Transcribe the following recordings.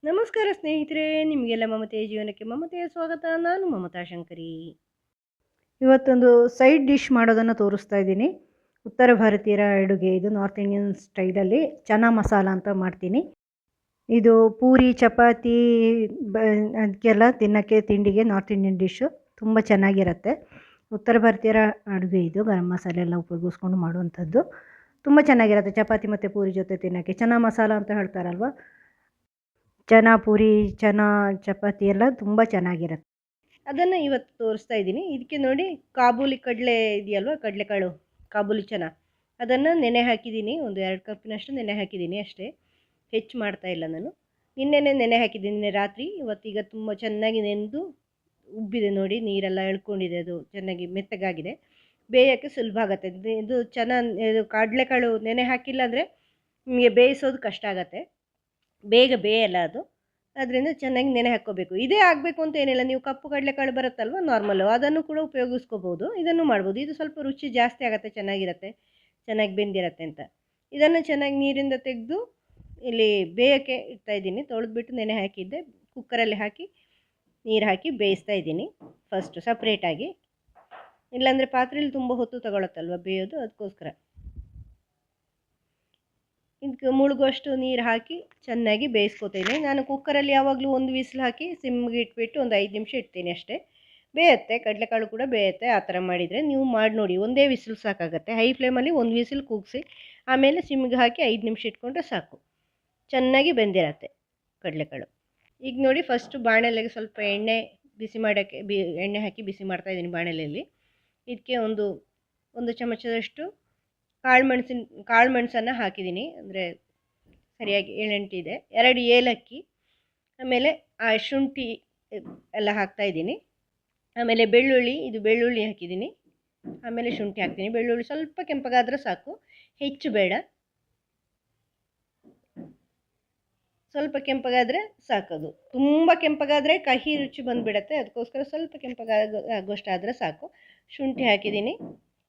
ನಮಸ್ಕಾರ ಸ್ನೇಹಿತರೆ, ನಿಮಗೆಲ್ಲ ಮಮತೆಯ ಜೀವನಕ್ಕೆ ಮಮತೆಯ ಸ್ವಾಗತ. ನಾನು ಮಮತಾ ಶಂಕರಿ. ಇವತ್ತೊಂದು ಸೈಡ್ ಡಿಶ್ ಮಾಡೋದನ್ನು ತೋರಿಸ್ತಾ ಇದ್ದೀನಿ. ಉತ್ತರ ಭಾರತೀಯರ ಅಡುಗೆ ಇದು. ನಾರ್ತ್ ಇಂಡಿಯನ್ ಸ್ಟೈಲಲ್ಲಿ ಚನಾ ಮಸಾಲ ಅಂತ ಮಾಡ್ತೀನಿ. ಇದು ಪೂರಿ ಚಪಾತಿ ಅದಕ್ಕೆಲ್ಲ ತಿನ್ನೋಕ್ಕೆ ತಿಂಡಿಗೆ ನಾರ್ತ್ ಇಂಡಿಯನ್ ಡಿಶ್ಶು ತುಂಬ ಚೆನ್ನಾಗಿರುತ್ತೆ. ಉತ್ತರ ಭಾರತೀಯರ ಅಡುಗೆ ಇದು. ಗರಂ ಮಸಾಲೆ ಎಲ್ಲ ಉಪಯೋಗಿಸ್ಕೊಂಡು ಮಾಡುವಂಥದ್ದು ತುಂಬ ಚೆನ್ನಾಗಿರುತ್ತೆ ಚಪಾತಿ ಮತ್ತು ಪೂರಿ ಜೊತೆ ತಿನ್ನೋಕ್ಕೆ. ಚನಾ ಮಸಾಲ ಅಂತ ಹೇಳ್ತಾರಲ್ವ, ಚನಾ ಪೂರಿ, ಚನಾ ಚಪಾತಿ ಎಲ್ಲ ತುಂಬ ಚೆನ್ನಾಗಿರುತ್ತೆ. ಅದನ್ನು ಇವತ್ತು ತೋರಿಸ್ತಾ ಇದ್ದೀನಿ. ಇದಕ್ಕೆ ನೋಡಿ, ಕಾಬೂಲಿ ಕಡಲೆ ಇದೆಯಲ್ವ, ಕಡಲೆಕಾಳು, ಕಾಬೂಲಿ ಚನಾ, ಅದನ್ನು ನೆನೆ ಹಾಕಿದ್ದೀನಿ. ಒಂದು 2 ಕಪ್ಪಿನಷ್ಟು ನೆನೆ ಹಾಕಿದ್ದೀನಿ ಅಷ್ಟೇ, ಹೆಚ್ಚು ಮಾಡ್ತಾ ಇಲ್ಲ ನಾನು. ನಿನ್ನೆನೇ ನೆನೆ ಹಾಕಿದ್ದೀನಿ ರಾತ್ರಿ. ಇವತ್ತೀಗ ತುಂಬ ಚೆನ್ನಾಗಿ ನೆನೆದು ಉಬ್ಬಿದೆ ನೋಡಿ, ನೀರೆಲ್ಲ ಎಳ್ಕೊಂಡಿದೆ, ಅದು ಚೆನ್ನಾಗಿ ಮೆತ್ತಗಾಗಿದೆ. ಬೇಯೋಕ್ಕೆ ಸುಲಭ ಆಗುತ್ತೆ. ಇದು ಇದು ಕಡಲೆಕಾಳು ನೆನೆ ಹಾಕಿಲ್ಲ ಅಂದರೆ ನಿಮಗೆ ಬೇಯಿಸೋದು ಕಷ್ಟ ಆಗುತ್ತೆ, ಬೇಗ ಬೇಯಲ್ಲ ಅದು. ಅದರಿಂದ ಚೆನ್ನಾಗಿ ನೆನೆ ಹಾಕ್ಕೋಬೇಕು. ಇದೇ ಆಗಬೇಕು ಅಂತ ಏನಿಲ್ಲ, ನೀವು ಕಪ್ಪು ಕಡಲೆಕಾಳು ಬರುತ್ತಲ್ವ ನಾರ್ಮಲ್ಲು, ಅದನ್ನು ಕೂಡ ಉಪಯೋಗಿಸ್ಕೋಬೋದು, ಇದನ್ನು ಮಾಡ್ಬೋದು. ಇದು ಸ್ವಲ್ಪ ರುಚಿ ಜಾಸ್ತಿ ಆಗುತ್ತೆ, ಚೆನ್ನಾಗಿರುತ್ತೆ, ಚೆನ್ನಾಗಿ ಬೆಂದಿರುತ್ತೆ ಅಂತ. ಇದನ್ನು ಚೆನ್ನಾಗಿ ನೀರಿಂದ ತೆಗೆದು ಇಲ್ಲಿ ಬೇಯೋಕ್ಕೆ ಇಡ್ತಾಯಿದ್ದೀನಿ. ತೊಳೆದ್ಬಿಟ್ಟು ನೆನೆ ಹಾಕಿದ್ದೆ, ಕುಕ್ಕರಲ್ಲಿ ಹಾಕಿ ನೀರು ಹಾಕಿ ಬೇಯಿಸ್ತಾ ಇದ್ದೀನಿ ಫಸ್ಟು ಸಪ್ರೇಟಾಗಿ. ಇಲ್ಲಾಂದರೆ ಪಾತ್ರೆಯಲ್ಲಿ ತುಂಬ ಹೊತ್ತು ತಗೊಳುತ್ತಲ್ವ ಬೇಯೋದು, ಅದಕ್ಕೋಸ್ಕರ. ಇದಕ್ಕೆ ಮುಳುಗುವಷ್ಟು ನೀರು ಹಾಕಿ ಚೆನ್ನಾಗಿ ಬೇಯಿಸ್ಕೊತೀನಿ. ನಾನು ಕುಕ್ಕರಲ್ಲಿ ಯಾವಾಗಲೂ 1 ವಿಸಿಲ್ ಹಾಕಿ ಸಿಮ್ಗೆ ಇಟ್ಬಿಟ್ಟು ಒಂದು 5 ನಿಮಿಷ ಇಡ್ತೀನಿ ಅಷ್ಟೇ. ಬೇಯುತ್ತೆ, ಕಡಲೆಕಾಳು ಕೂಡ ಬೇಯುತ್ತೆ. ಆ ಥರ ಮಾಡಿದರೆ ನೀವು ಮಾಡಿ ನೋಡಿ, ಒಂದೇ ವಿಸಿಲ್ ಸಾಕಾಗುತ್ತೆ. ಹೈ ಫ್ಲೇಮಲ್ಲಿ 1 ವಿಸಿಲ್ ಕೂಗಿಸಿ ಆಮೇಲೆ ಸಿಮ್ಗೆ ಹಾಕಿ 5 ನಿಮಿಷ ಇಟ್ಕೊಂಡ್ರೆ ಸಾಕು, ಚೆನ್ನಾಗಿ ಬೆಂದಿರತ್ತೆ ಕಡಲೆಕಾಳು. ಈಗ ನೋಡಿ, ಫಸ್ಟು ಬಾಣಲೆಗೆ ಸ್ವಲ್ಪ ಎಣ್ಣೆ ಬಿಸಿ ಮಾಡೋಕ್ಕೆ ಎಣ್ಣೆ ಹಾಕಿ ಬಿಸಿ ಮಾಡ್ತಾಯಿದ್ದೀನಿ ಬಾಣಲೆಯಲ್ಲಿ. ಇದಕ್ಕೆ ಒಂದು ಚಮಚದಷ್ಟು ಕಾಳು ಮೆಣಸನ್ನು ಹಾಕಿದ್ದೀನಿ, ಅಂದರೆ ಸರಿಯಾಗಿ 7-8 ಇದೆ. 2 ಏಲಕ್ಕಿ, ಆಮೇಲೆ ಶುಂಠಿ ಎಲ್ಲ ಹಾಕ್ತಾಯಿದ್ದೀನಿ. ಆಮೇಲೆ ಬೆಳ್ಳುಳ್ಳಿ ಹಾಕಿದ್ದೀನಿ, ಆಮೇಲೆ ಶುಂಠಿ ಹಾಕ್ತೀನಿ. ಬೆಳ್ಳುಳ್ಳಿ ಸ್ವಲ್ಪ ಕೆಂಪಗಾದರೆ ಸಾಕು, ಹೆಚ್ಚು ಬೇಡ, ಸ್ವಲ್ಪ ಕೆಂಪಗಾದರೆ ಸಾಕದು. ತುಂಬ ಕೆಂಪಗಾದರೆ ಕಹಿ ರುಚಿ ಬಂದುಬಿಡತ್ತೆ, ಅದಕ್ಕೋಸ್ಕರ ಸ್ವಲ್ಪ ಕೆಂಪಗಾಗೋಷ್ಟಾದರೆ ಸಾಕು. ಶುಂಠಿ ಹಾಕಿದ್ದೀನಿ,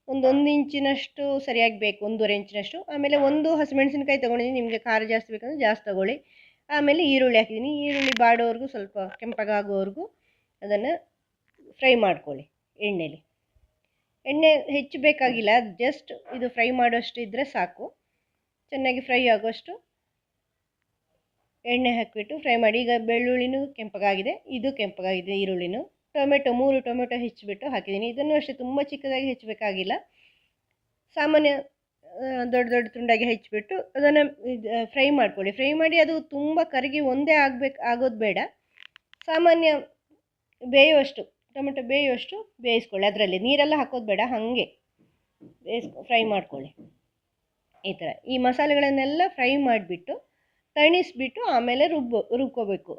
ಒಂದು ಇಂಚಿನಷ್ಟು ಸರಿಯಾಗಿ ಬೇಕು, 1.5 ಇಂಚಿನಷ್ಟು. ಆಮೇಲೆ 1 ಹಸಿಮೆಣಸಿನ್ಕಾಯಿ ತೊಗೊಂಡಿದ್ದೀನಿ, ನಿಮಗೆ ಖಾರ ಜಾಸ್ತಿ ಬೇಕಂದರೆ ಜಾಸ್ತಿ ತೊಗೊಳ್ಳಿ. ಆಮೇಲೆ ಈರುಳ್ಳಿ ಹಾಕಿದ್ದೀನಿ. ಈರುಳ್ಳಿ ಬಾಡೋವರೆಗೂ, ಸ್ವಲ್ಪ ಕೆಂಪಗಾಗೋವರೆಗೂ ಅದನ್ನು ಫ್ರೈ ಮಾಡ್ಕೊಳ್ಳಿ ಎಣ್ಣೆಲಿ. ಎಣ್ಣೆ ಹೆಚ್ಚು ಬೇಕಾಗಿಲ್ಲ, ಜಸ್ಟ್ ಇದು ಫ್ರೈ ಮಾಡೋಷ್ಟು ಇದ್ದರೆ ಸಾಕು. ಚೆನ್ನಾಗಿ ಫ್ರೈ ಆಗೋಷ್ಟು ಎಣ್ಣೆ ಹಾಕಿಬಿಟ್ಟು ಫ್ರೈ ಮಾಡಿ. ಈಗ ಬೆಳ್ಳುಳ್ಳಿನೂ ಕೆಂಪಗಾಗಿದೆ, ಇದು ಕೆಂಪಗಾಗಿದೆ, ಈರುಳ್ಳಿನೂ. 3 ಟೊಮೆಟೊ ಹೆಚ್ಚಿಬಿಟ್ಟು ಹಾಕಿದ್ದೀನಿ. ಇದನ್ನು ಅಷ್ಟೇ ತುಂಬ ಚಿಕ್ಕದಾಗಿ ಹೆಚ್ಚಬೇಕಾಗಿಲ್ಲ, ಸಾಮಾನ್ಯ ದೊಡ್ಡ ತುಂಡಾಗಿ ಹೆಚ್ಚಿಬಿಟ್ಟು ಅದನ್ನು ಫ್ರೈ ಮಾಡ್ಕೊಳ್ಳಿ. ಫ್ರೈ ಮಾಡಿ ಅದು ತುಂಬ ಕರಗಿ ಒಂದೇ ಆಗೋದು ಬೇಡ, ಸಾಮಾನ್ಯ ಬೇಯುವಷ್ಟು, ಟೊಮೆಟೊ ಬೇಯುವಷ್ಟು ಬೇಯಿಸ್ಕೊಳ್ಳಿ. ಅದರಲ್ಲಿ ನೀರೆಲ್ಲ ಹಾಕೋದು ಬೇಡ, ಹಾಗೆ ಫ್ರೈ ಮಾಡ್ಕೊಳ್ಳಿ ಈ ಥರ. ಈ ಮಸಾಲೆಗಳನ್ನೆಲ್ಲ ಫ್ರೈ ಮಾಡಿಬಿಟ್ಟು ತಣಿಸ್ಬಿಟ್ಟು ಆಮೇಲೆ ರುಬ್ಕೋಬೇಕು.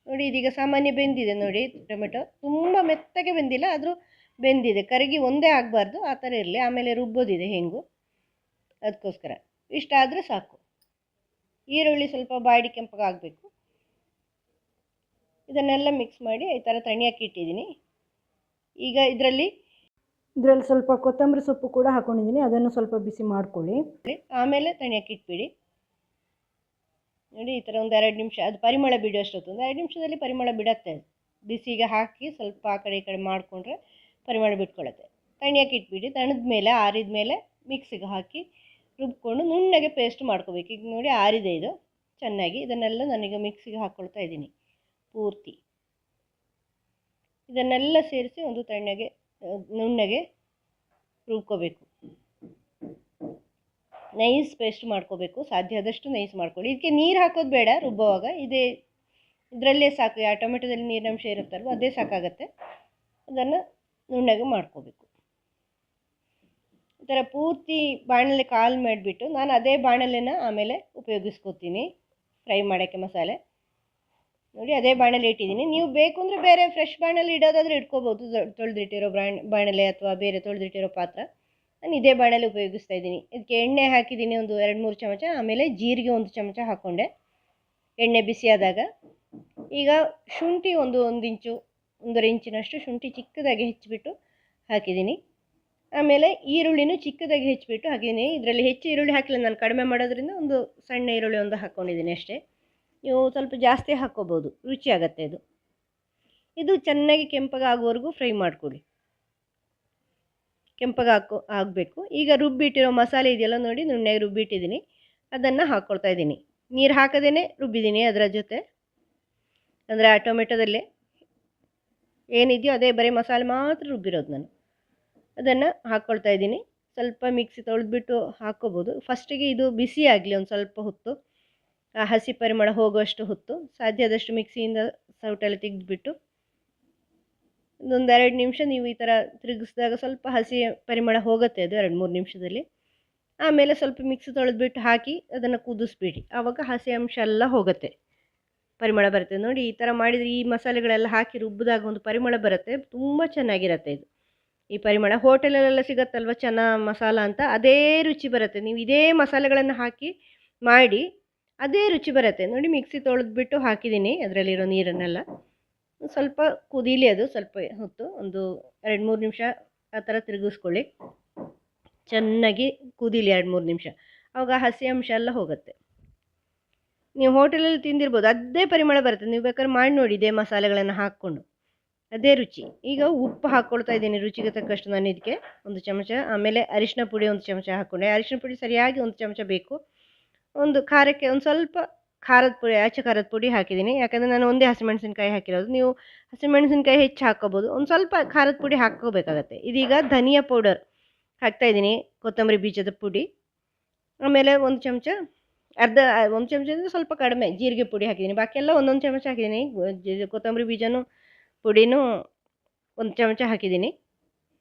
ನೋಡಿ, ಇದೀಗ ಸಾಮಾನ್ಯ ಬೆಂದಿದೆ ನೋಡಿ ಟೊಮೆಟೊ, ತುಂಬ ಮೆತ್ತಗೆ ಬೆಂದಿಲ್ಲ, ಆದರೂ ಬೆಂದಿದೆ. ಕರಗಿ ಒಂದೇ ಆಗಬಾರ್ದು, ಆ ಥರ ಇರಲಿ. ಆಮೇಲೆ ರುಬ್ಬೋದಿದೆ ಹೆಂಗು, ಅದಕ್ಕೋಸ್ಕರ ಇಷ್ಟಾದರೆ ಸಾಕು. ಈರುಳ್ಳಿ ಸ್ವಲ್ಪ ಬಾಡಿ ಕೆಂಪಗಾಗಬೇಕು. ಇದನ್ನೆಲ್ಲ ಮಿಕ್ಸ್ ಮಾಡಿ ಈ ಥರ ತಣಿಯಕ್ಕೆ ಇಟ್ಟಿದ್ದೀನಿ. ಈಗ ಇದರಲ್ಲಿ ಸ್ವಲ್ಪ ಕೊತ್ತಂಬರಿ ಸೊಪ್ಪು ಕೂಡ ಹಾಕ್ಕೊಂಡಿದ್ದೀನಿ, ಅದನ್ನು ಸ್ವಲ್ಪ ಬಿಸಿ ಮಾಡ್ಕೊಳ್ಳಿ. ಆಮೇಲೆ ತಣಿಯಕ್ಕೆ ಇಟ್ಬಿಡಿ. ನೋಡಿ, ಈ ಥರ ಒಂದು 2 ನಿಮಿಷ ಅದು ಪರಿಮಳ ಬಿಡೋಷ್ಟೊತ್ತು, ಒಂದು 2 ನಿಮಿಷದಲ್ಲಿ ಪರಿಮಳ ಬಿಡತ್ತೆ. ಬಿಸಿಗೆ ಹಾಕಿ ಸ್ವಲ್ಪ ಆ ಕಡೆ ಈ ಕಡೆ ಮಾಡಿಕೊಂಡ್ರೆ ಪರಿಮಳ ಬಿಟ್ಕೊಳ್ಳುತ್ತೆ. ತಣಿಯಕ್ಕೆ ಇಟ್ಬಿಡಿ. ತಣಿದ ಮೇಲೆ, ಆರಿದ ಮೇಲೆ ಮಿಕ್ಸಿಗೆ ಹಾಕಿ ರುಬ್ಕೊಂಡು ನುಣ್ಣಗೆ ಪೇಸ್ಟ್ ಮಾಡ್ಕೋಬೇಕು. ಈಗ ನೋಡಿ, ಆರಿದೆ ಇದು ಚೆನ್ನಾಗಿ. ಇದನ್ನೆಲ್ಲ ನಾನೀಗ ಮಿಕ್ಸಿಗೆ ಹಾಕ್ಕೊಳ್ತಾ ಇದ್ದೀನಿ ಪೂರ್ತಿ. ಇದನ್ನೆಲ್ಲ ಸೇರಿಸಿ ಒಂದು ನುಣ್ಣಗೆ ರುಬ್ಕೋಬೇಕು. ನೈಸ್ ಪೇಸ್ಟ್ ಮಾಡ್ಕೋಬೇಕು, ಸಾಧ್ಯ ಆದಷ್ಟು ನೈಸ್ ಮಾಡ್ಕೊಳ್ಳಿ. ಇದಕ್ಕೆ ನೀರು ಹಾಕೋದು ಬೇಡ ರುಬ್ಬುವಾಗ, ಇದರಲ್ಲೇ ಸಾಕು. ಆ ಟೊಮೆಟೊದಲ್ಲಿ ನೀರಿನಂಶ ಇರುತ್ತಲ್ವ, ಅದೇ ಸಾಕಾಗತ್ತೆ. ಅದನ್ನು ನುಣ್ಣಗೆ ಮಾಡ್ಕೋಬೇಕು. ಈ ಥರ ಪೂರ್ತಿ ಬಾಣಲೆ ಕಾಲು ಮಾಡಿಬಿಟ್ಟು ನಾನು ಅದೇ ಬಾಣಲೆನ ಆಮೇಲೆ ಉಪಯೋಗಿಸ್ಕೋತೀನಿ ಫ್ರೈ ಮಾಡೋಕ್ಕೆ ಮಸಾಲೆ. ನೋಡಿ, ಅದೇ ಬಾಣಲೆ ಇಟ್ಟಿದ್ದೀನಿ. ನೀವು ಬೇಕು ಅಂದರೆ ಬೇರೆ ಫ್ರೆಶ್ ಬಾಣಲೆ ಇಡೋದಾದರೆ ಇಟ್ಕೋಬೋದು, ತೊಳೆದಿಟ್ಟಿರೋ ಬಾಣಲೆ ಅಥವಾ ಬೇರೆ ತೊಳೆದಿಟ್ಟಿರೋ ಪಾತ್ರ. ನಾನು ಇದೇ ಬಾಣಲೆ ಉಪಯೋಗಿಸ್ತಾ ಇದ್ದೀನಿ. ಇದಕ್ಕೆ ಎಣ್ಣೆ ಹಾಕಿದ್ದೀನಿ, ಒಂದು 2-3 ಚಮಚ. ಆಮೇಲೆ ಜೀರಿಗೆ 1 ಚಮಚ ಹಾಕ್ಕೊಂಡೆ ಎಣ್ಣೆ ಬಿಸಿಯಾದಾಗ. ಈಗ ಶುಂಠಿ ಒಂದು ಇಂಚು, 1.5 ಇಂಚಿನಷ್ಟು ಶುಂಠಿ ಚಿಕ್ಕದಾಗಿ ಹೆಚ್ಚಿಬಿಟ್ಟು ಹಾಕಿದ್ದೀನಿ. ಆಮೇಲೆ ಈರುಳ್ಳಿನೂ ಚಿಕ್ಕದಾಗಿ ಹೆಚ್ಚಿಬಿಟ್ಟು ಹಾಕಿದ್ದೀನಿ. ಇದರಲ್ಲಿ ಹೆಚ್ಚು ಈರುಳ್ಳಿ ಹಾಕಿಲ್ಲ, ನಾನು ಕಡಿಮೆ ಮಾಡೋದ್ರಿಂದ ಒಂದು ಸಣ್ಣ ಈರುಳ್ಳಿ ಒಂದು ಹಾಕ್ಕೊಂಡಿದ್ದೀನಿ ಅಷ್ಟೇ. ನೀವು ಸ್ವಲ್ಪ ಜಾಸ್ತಿ ಹಾಕ್ಕೋಬೋದು, ರುಚಿಯಾಗತ್ತೆ ಇದು. ಇದು ಚೆನ್ನಾಗಿ ಕೆಂಪಗಾಗುವವರೆಗೂ ಫ್ರೈ ಮಾಡ್ಕೊಳ್ಳಿ. ಆಗಬೇಕು. ಈಗ ರುಬ್ಬಿಟ್ಟಿರೋ ಮಸಾಲೆ ಇದೆಯಲ್ಲ ನೋಡಿ, ನುಣ್ಣಗೆ ರುಬ್ಬಿಟ್ಟಿದ್ದೀನಿ, ಅದನ್ನು ಹಾಕ್ಕೊಳ್ತಾ ಇದ್ದೀನಿ. ನೀರು ಹಾಕದೇ ರುಬ್ಬಿದ್ದೀನಿ ಅದರ ಜೊತೆ, ಅಂದರೆ ಆ ಟೊಮೆಟೊದಲ್ಲೇ ಏನಿದೆಯೋ ಅದೇ ಬರೀ ಮಸಾಲೆ ಮಾತ್ರ ರುಬ್ಬಿರೋದು ನಾನು. ಅದನ್ನು ಹಾಕ್ಕೊಳ್ತಾ ಇದ್ದೀನಿ. ಸ್ವಲ್ಪ ಮಿಕ್ಸಿ ತೊಳೆದ್ಬಿಟ್ಟು ಹಾಕ್ಕೋಬೋದು. ಫಸ್ಟಿಗೆ ಇದು ಬಿಸಿ ಆಗಲಿ ಒಂದು ಸ್ವಲ್ಪ ಹೊತ್ತು, ಆ ಹಸಿ ಪರಿಮಳ ಹೋಗುವಷ್ಟು ಹೊತ್ತು, ಸಾಧ್ಯ ಆದಷ್ಟು ಮಿಕ್ಸಿಯಿಂದ ಸೌಟೆಲ್ಲ ತೆಗೆದುಬಿಟ್ಟು ಒಂದು 2 ನಿಮಿಷ ನೀವು ಈ ಥರ ತಿರುಗಿಸಿದಾಗ ಸ್ವಲ್ಪ ಹಸಿ ಪರಿಮಳ ಹೋಗುತ್ತೆ, ಅದು 2-3 ನಿಮಿಷದಲ್ಲಿ. ಆಮೇಲೆ ಸ್ವಲ್ಪ ಮಿಕ್ಸಿ ತೊಳೆದ್ಬಿಟ್ಟು ಹಾಕಿ ಅದನ್ನು ಕುದಿಸ್ಬಿಡಿ. ಆವಾಗ ಹಸಿ ಅಂಶ ಎಲ್ಲ ಹೋಗುತ್ತೆ, ಪರಿಮಳ ಬರುತ್ತೆ. ನೋಡಿ ಈ ಥರ ಮಾಡಿದರೆ ಈ ಮಸಾಲೆಗಳೆಲ್ಲ ಹಾಕಿ ರುಬ್ಬಿದಾಗ ಒಂದು ಪರಿಮಳ ಬರುತ್ತೆ, ತುಂಬ ಚೆನ್ನಾಗಿರುತ್ತೆ ಇದು. ಈ ಪರಿಮಳ ಹೋಟೆಲಲ್ಲೆಲ್ಲ ಸಿಗುತ್ತಲ್ವ ಚನಾ ಮಸಾಲ ಅಂತ, ಅದೇ ರುಚಿ ಬರುತ್ತೆ. ನೀವು ಇದೇ ಮಸಾಲೆಗಳನ್ನು ಹಾಕಿ ಮಾಡಿ ಅದೇ ರುಚಿ ಬರುತ್ತೆ. ನೋಡಿ ಮಿಕ್ಸಿ ತೊಳೆದ್ಬಿಟ್ಟು ಹಾಕಿದ್ದೀನಿ ಅದರಲ್ಲಿರೋ ನೀರನ್ನೆಲ್ಲ. ಸ್ವಲ್ಪ ಕುದೀಲಿ ಅದು ಸ್ವಲ್ಪ ಹೊತ್ತು, ಒಂದು 2-3 ನಿಮಿಷ ಆ ಥರ ತಿರುಗಿಸ್ಕೊಳ್ಳಿ. ಚೆನ್ನಾಗಿ ಕುದೀಲಿ 2-3 ನಿಮಿಷ, ಆವಾಗ ಹಸಿ ಅಂಶ ಎಲ್ಲ ಹೋಗುತ್ತೆ. ನೀವು ಹೋಟೆಲಲ್ಲಿ ತಿಂದಿರ್ಬೋದು, ಅದೇ ಪರಿಮಳ ಬರುತ್ತೆ. ನೀವು ಬೇಕಾದ್ರೆ ಮಾಡಿ ನೋಡಿ ಇದೇ ಮಸಾಲೆಗಳನ್ನು ಹಾಕ್ಕೊಂಡು, ಅದೇ ರುಚಿ. ಈಗ ಉಪ್ಪು ಹಾಕ್ಕೊಳ್ತಾ ಇದ್ದೀನಿ ರುಚಿಗೆ ತಕ್ಕಷ್ಟು ನಾನು ಇದಕ್ಕೆ 1 ಚಮಚ. ಆಮೇಲೆ ಅರಿಶಿನ ಪುಡಿ 1 ಚಮಚ ಹಾಕ್ಕೊಂಡೆ. ಅರಿಶಿನ ಪುಡಿ ಸರಿಯಾಗಿ 1 ಚಮಚ ಬೇಕು. ಒಂದು ಖಾರಕ್ಕೆ ಒಂದು ಸ್ವಲ್ಪ ಖಾರದ ಪುಡಿ, ಆಚೆ ಖಾರದ ಪುಡಿ ಹಾಕಿದ್ದೀನಿ, ಯಾಕಂದರೆ ನಾನು ಒಂದೇ ಹಸಿಮೆಣಸಿನ್ಕಾಯಿ ಹಾಕಿರೋದು. ನೀವು ಹಸಿಮೆಣಸಿನ್ಕಾಯಿ ಹೆಚ್ಚು ಹಾಕ್ಕೋಬೋದು, ಒಂದು ಸ್ವಲ್ಪ ಖಾರದ ಪುಡಿ ಹಾಕ್ಕೋಬೇಕಾಗತ್ತೆ. ಇದೀಗ ಧನಿಯಾ ಪೌಡರ್ ಹಾಕ್ತಾಯಿದ್ದೀನಿ, ಕೊತ್ತಂಬರಿ ಬೀಜದ ಪುಡಿ. ಆಮೇಲೆ 1 ಚಮಚ, 1 ಚಮಚದಿಂದ ಸ್ವಲ್ಪ ಕಡಿಮೆ ಜೀರಿಗೆ ಪುಡಿ ಹಾಕಿದ್ದೀನಿ. ಬಾಕಿ ಎಲ್ಲ 1 ಚಮಚ ಹಾಕಿದ್ದೀನಿ. ಕೊತ್ತಂಬರಿ ಬೀಜನೂ ಪುಡಿನೂ 1 ಚಮಚ ಹಾಕಿದ್ದೀನಿ.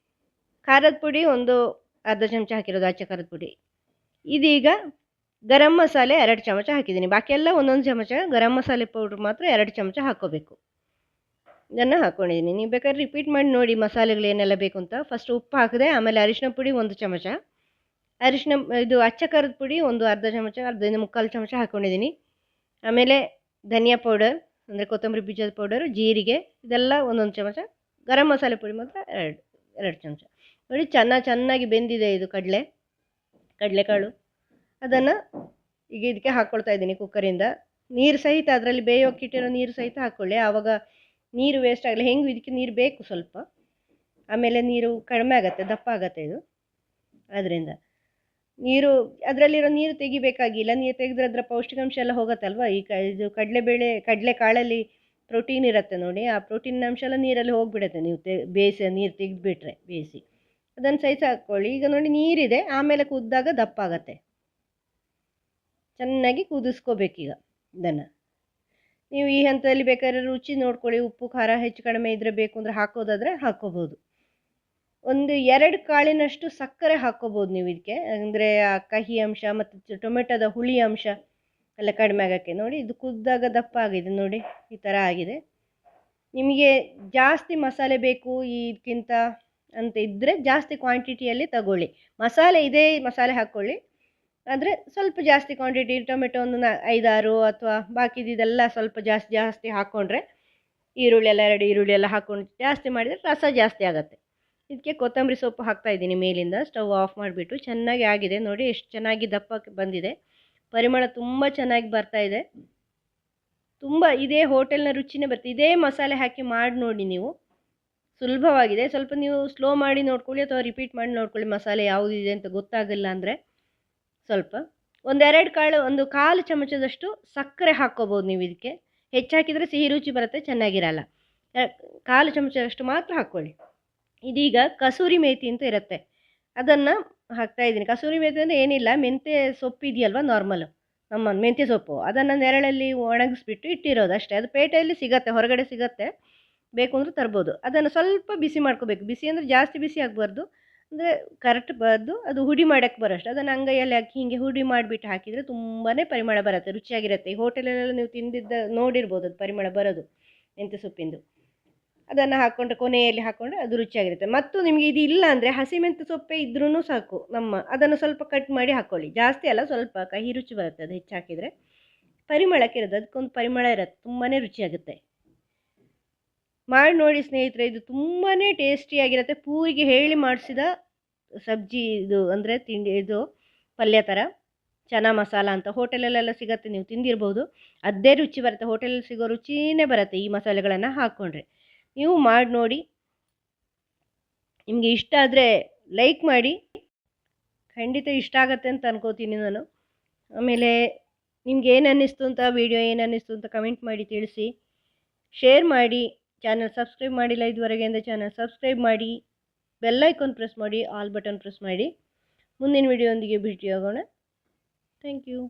ಖಾರದ ಪುಡಿ ಒಂದು ಅರ್ಧ ಚಮಚ ಹಾಕಿರೋದು, ಆಚೆ ಖಾರದ ಪುಡಿ. ಇದೀಗ ಗರಂ ಮಸಾಲೆ 2 ಚಮಚ ಹಾಕಿದ್ದೀನಿ. ಬಾಕಿ ಎಲ್ಲ 1 ಚಮಚ. ಗರಂ ಮಸಾಲೆ ಪೌಡ್ರ್ ಮಾತ್ರ 2 ಚಮಚ ಹಾಕ್ಕೋಬೇಕು. ಇದನ್ನು ಹಾಕ್ಕೊಂಡಿದ್ದೀನಿ. ನೀವು ಬೇಕಾದ್ರೆ ರಿಪೀಟ್ ಮಾಡಿ ನೋಡಿ ಮಸಾಲೆಗಳು ಏನೆಲ್ಲ ಬೇಕು ಅಂತ. ಫಸ್ಟ್ ಉಪ್ಪು ಹಾಕಿದೆ, ಆಮೇಲೆ ಅರಿಶಿನ ಪುಡಿ 1 ಚಮಚ, ಇದು ಅಚ್ಚ ಖಾರದ ಪುಡಿ ಒಂದು ಅರ್ಧ ಚಮಚ, ಅರ್ಧದಿಂದ ಮುಕ್ಕಾಲು ಚಮಚ ಹಾಕ್ಕೊಂಡಿದ್ದೀನಿ. ಆಮೇಲೆ ಧನಿಯಾ ಪೌಡರ್ ಅಂದರೆ ಕೊತ್ತಂಬರಿ ಬೀಜದ ಪೌಡರು, ಜೀರಿಗೆ ಇದೆಲ್ಲ 1 ಚಮಚ, ಗರಂ ಮಸಾಲೆ ಪುಡಿ ಮಾತ್ರ 2 ಚಮಚ. ನೋಡಿ ಚೆನ್ನಾಗಿ ಬೆಂದಿದೆ ಇದು ಕಡಲೆಕಾಳು. ಅದನ್ನು ಈಗ ಇದಕ್ಕೆ ಹಾಕ್ಕೊಳ್ತಾ ಇದ್ದೀನಿ ಕುಕ್ಕರಿಂದ. ನೀರು ಸಹಿತ ಅದರಲ್ಲಿ ಬೇಯೋಕ್ಕಿಟ್ಟಿರೋ ನೀರು ಸಹಿತ ಹಾಕ್ಕೊಳ್ಳಿ, ಆವಾಗ ನೀರು ವೇಸ್ಟ್ ಆಗಲಿ. ಹೆಂಗೂ ಇದಕ್ಕೆ ನೀರು ಬೇಕು ಸ್ವಲ್ಪ, ಆಮೇಲೆ ನೀರು ಕಡಿಮೆ ಆಗುತ್ತೆ, ದಪ್ಪ ಆಗುತ್ತೆ ಇದು. ಅದರಿಂದ ನೀರು ಅದರಲ್ಲಿರೋ ನೀರು ತೆಗಿಬೇಕಾಗಿಲ್ಲ. ನೀರು ತೆಗೆದ್ರೆ ಅದರ ಪೌಷ್ಟಿಕಾಂಶ ಎಲ್ಲ ಹೋಗುತ್ತಲ್ವ. ಇದು ಕಡಲೆಕಾಳಲ್ಲಿ ಪ್ರೋಟೀನ್ ಇರುತ್ತೆ ನೋಡಿ, ಆ ಪ್ರೋಟೀನ್ ಅಂಶ ಎಲ್ಲ ನೀರಲ್ಲಿ ಹೋಗಿಬಿಡುತ್ತೆ. ನೀವು ನೀರು ತೆಗೆದುಬಿಟ್ರೆ ಬೇಯಿಸಿ ಅದನ್ನು ಸಹಿತ ಹಾಕ್ಕೊಳ್ಳಿ. ಈಗ ನೋಡಿ ನೀರಿದೆ, ಆಮೇಲೆ ಕುದ್ದಾಗ ದಪ್ಪ ಆಗುತ್ತೆ. ಚೆನ್ನಾಗಿ ಕುದಿಸ್ಕೋಬೇಕೀಗ ಇದನ್ನು. ನೀವು ಈ ಹಂತದಲ್ಲಿ ಬೇಕಾದ್ರೆ ರುಚಿ ನೋಡ್ಕೊಳ್ಳಿ, ಉಪ್ಪು ಖಾರ ಹೆಚ್ಚು ಕಡಿಮೆ ಇದ್ದರೆ ಬೇಕು ಅಂದರೆ ಹಾಕೋದಾದರೆ ಹಾಕ್ಕೋಬೋದು. ಒಂದು 2 ಕಾಳಿನಷ್ಟು ಸಕ್ಕರೆ ಹಾಕ್ಕೋಬೋದು ನೀವು ಇದಕ್ಕೆ, ಅಂದರೆ ಆ ಕಹಿ ಅಂಶ ಮತ್ತು ಟೊಮೆಟೊದ ಹುಳಿ ಅಂಶ ಎಲ್ಲ ಕಡಿಮೆ ಆಗೋಕ್ಕೆ. ನೋಡಿ ಇದು ಕುದ್ದಾಗ ದಪ್ಪ ಆಗಿದೆ, ನೋಡಿ ಈ ಥರ ಆಗಿದೆ. ನಿಮಗೆ ಜಾಸ್ತಿ ಮಸಾಲೆ ಬೇಕು ಇದಕ್ಕಿಂತ ಅಂತ ಇದ್ದರೆ ಜಾಸ್ತಿ ಕ್ವಾಂಟಿಟಿಯಲ್ಲಿ ತಗೊಳ್ಳಿ. ಮಸಾಲೆ ಇದೇ ಮಸಾಲೆ ಹಾಕ್ಕೊಳ್ಳಿ, ಆದರೆ ಸ್ವಲ್ಪ ಜಾಸ್ತಿ ಕ್ವಾಂಟಿಟಿ, ಟೊಮೆಟೊ ಒಂದು 5-6 ಅಥವಾ ಬಾಕಿದೆಲ್ಲ ಸ್ವಲ್ಪ ಜಾಸ್ತಿ ಹಾಕ್ಕೊಂಡ್ರೆ, ಈರುಳ್ಳಿ ಎಲ್ಲ 2 ಈರುಳ್ಳಿ ಎಲ್ಲ ಹಾಕ್ಕೊಂಡು ಜಾಸ್ತಿ ಮಾಡಿದರೆ ರಸ ಜಾಸ್ತಿ ಆಗುತ್ತೆ. ಇದಕ್ಕೆ ಕೊತ್ತಂಬರಿ ಸೊಪ್ಪು ಹಾಕ್ತಾಯಿದ್ದೀನಿ ಮೇಲಿಂದ. ಸ್ಟವ್ ಆಫ್ ಮಾಡಿಬಿಟ್ಟು ಚೆನ್ನಾಗಿ ಆಗಿದೆ ನೋಡಿ, ಎಷ್ಟು ಚೆನ್ನಾಗಿ ದಪ್ಪಕ್ಕೆ ಬಂದಿದೆ. ಪರಿಮಳ ತುಂಬ ಚೆನ್ನಾಗಿ ಬರ್ತಾಯಿದೆ. ತುಂಬ ಇದೇ ಹೋಟೆಲ್ನ ರುಚಿನೇ ಬರುತ್ತೆ. ಇದೇ ಮಸಾಲೆ ಹಾಕಿ ಮಾಡಿ ನೋಡಿ ನೀವು, ಸುಲಭವಾಗಿದೆ. ಸ್ವಲ್ಪ ನೀವು ಸ್ಲೋ ಮಾಡಿ ನೋಡ್ಕೊಳ್ಳಿ ಅಥವಾ ರಿಪೀಟ್ ಮಾಡಿ ನೋಡ್ಕೊಳ್ಳಿ, ಮಸಾಲೆ ಯಾವುದಿದೆ ಅಂತ ಗೊತ್ತಾಗಲ್ಲ ಅಂದರೆ ಸ್ವಲ್ಪ ಒಂದು 2 ಕಾಳು, ಒಂದು 1/4 ಚಮಚದಷ್ಟು ಸಕ್ಕರೆ ಹಾಕ್ಕೋಬೋದು ನೀವು. ಇದಕ್ಕೆ ಹೆಚ್ಚು ಹಾಕಿದರೆ ಸಿಹಿ ರುಚಿ ಬರುತ್ತೆ, ಚೆನ್ನಾಗಿರಲ್ಲ. 1/4 ಚಮಚದಷ್ಟು ಮಾತ್ರ ಹಾಕ್ಕೊಳ್ಳಿ. ಇದೀಗ ಕಸೂರಿ ಮೇಥಿ ಅಂತ ಇರುತ್ತೆ, ಅದನ್ನು ಹಾಕ್ತಾಯಿದ್ದೀನಿ. ಕಸೂರಿ ಮೇಥಿ ಅಂದರೆ ಏನಿಲ್ಲ, ಮೆಂತ್ಯ ಸೊಪ್ಪು ಇದೆಯಲ್ವ ನಾರ್ಮಲು, ನಮ್ಮ ಮೆಂತ್ಯ ಸೊಪ್ಪು, ಅದನ್ನು ನೆರಳಲ್ಲಿ ಒಣಗಿಸ್ಬಿಟ್ಟು ಇಟ್ಟಿರೋದು ಅಷ್ಟೇ. ಅದು ಪೇಟೆಯಲ್ಲಿ ಸಿಗುತ್ತೆ, ಹೊರಗಡೆ ಸಿಗುತ್ತೆ, ಬೇಕು ಅಂದರೆ ತರ್ಬೋದು. ಅದನ್ನು ಸ್ವಲ್ಪ ಬಿಸಿ ಮಾಡ್ಕೋಬೇಕು. ಬಿಸಿ ಅಂದರೆ ಜಾಸ್ತಿ ಬಿಸಿ ಆಗಬಾರ್ದು, ಅಂದರೆ ಕರೆಕ್ಟ್ ಬರೋದು, ಅದು ಹುಡಿ ಮಾಡೋಕ್ಕೆ ಬರೋಷ್ಟು. ಅದನ್ನು ಅಂಗೈಯಲ್ಲಿ ಹಾಕಿ ಹೀಗೆ ಹುಡಿ ಮಾಡಿಬಿಟ್ಟು ಹಾಕಿದರೆ ತುಂಬಾ ಪರಿಮಳ ಬರುತ್ತೆ, ರುಚಿಯಾಗಿರುತ್ತೆ. ಈ ಹೋಟೆಲಲ್ಲೆಲ್ಲ ನೀವು ನೋಡಿರ್ಬೋದು ಅದು ಪರಿಮಳ ಬರೋದು ಮೆಂತ್ಯ ಸೊಪ್ಪಿಂದು. ಅದನ್ನು ಹಾಕ್ಕೊಂಡ್ರೆ, ಕೊನೆಯಲ್ಲಿ ಹಾಕ್ಕೊಂಡ್ರೆ ಅದು ರುಚಿಯಾಗಿರುತ್ತೆ. ಮತ್ತು ನಿಮಗೆ ಇದು ಇಲ್ಲ ಅಂದರೆ ಹಸಿ ಮೆಂತ್ಯ ಸೊಪ್ಪೆ ಇದ್ರೂ ಸಾಕು, ಅದನ್ನು ಸ್ವಲ್ಪ ಕಟ್ ಮಾಡಿ ಹಾಕ್ಕೊಳ್ಳಿ. ಜಾಸ್ತಿ ಅಲ್ಲ, ಸ್ವಲ್ಪ ಕಹಿ ರುಚಿ ಬರುತ್ತೆ ಅದು ಹೆಚ್ಚು ಹಾಕಿದರೆ. ಪರಿಮಳಕ್ಕೆ ಇರೋದು, ಅದಕ್ಕೊಂದು ಪರಿಮಳ ಇರುತ್ತೆ, ತುಂಬಾ ರುಚಿಯಾಗುತ್ತೆ. ಮಾಡಿ ನೋಡಿ ಸ್ನೇಹಿತರೆ, ಇದು ತುಂಬಾ ಟೇಸ್ಟಿಯಾಗಿರುತ್ತೆ. ಪೂರಿಗೆ ಹೇಳಿ ಮಾಡಿಸಿದ ಸಬ್ಜಿ ಇದು, ಅಂದರೆ ತಿಂಡಿ ಇದು ಪಲ್ಯ ಥರ ಚನಾ ಮಸಾಲ ಅಂತ ಹೋಟೆಲಲ್ಲೆಲ್ಲ ಸಿಗುತ್ತೆ, ನೀವು ತಿಂದಿರ್ಬೋದು. ಅದೇ ರುಚಿ ಬರುತ್ತೆ, ಹೋಟೆಲಲ್ಲಿ ಸಿಗೋ ರುಚಿನೇ ಬರುತ್ತೆ ಈ ಮಸಾಲೆಗಳನ್ನು ಹಾಕ್ಕೊಂಡ್ರೆ. ನೀವು ಮಾಡಿ ನೋಡಿ. ನಿಮಗೆ ಇಷ್ಟ ಆದರೆ ಲೈಕ್ ಮಾಡಿ, ಖಂಡಿತ ಇಷ್ಟ ಆಗುತ್ತೆ ಅಂತ ಅನ್ಕೋತೀನಿ ನಾನು. ಆಮೇಲೆ ನಿಮ್ಗೆ ಏನು ಅನ್ನಿಸ್ತು ಅಂತ, ವಿಡಿಯೋ ಏನು ಅನ್ನಿಸ್ತು ಅಂತ ಕಮೆಂಟ್ ಮಾಡಿ ತಿಳಿಸಿ. ಶೇರ್ ಮಾಡಿ. ಚಾನಲ್ ಸಬ್ಸ್ಕ್ರೈಬ್ ಮಾಡಿಲ್ಲ ಇದುವರೆಗೆ ಅಂದರೆ ಚಾನಲ್ ಸಬ್ಸ್ಕ್ರೈಬ್ ಮಾಡಿ, ಬೆಲ್ ಐಕಾನ್ ಪ್ರೆಸ್ ಮಾಡಿ, ಆಲ್ ಬಟನ್ ಪ್ರೆಸ್ ಮಾಡಿ. ಮುಂದಿನ ವಿಡಿಯೋ ಒಂದಿಗೆ ಭೇಟಿಯಾಗೋಣ. Thank you.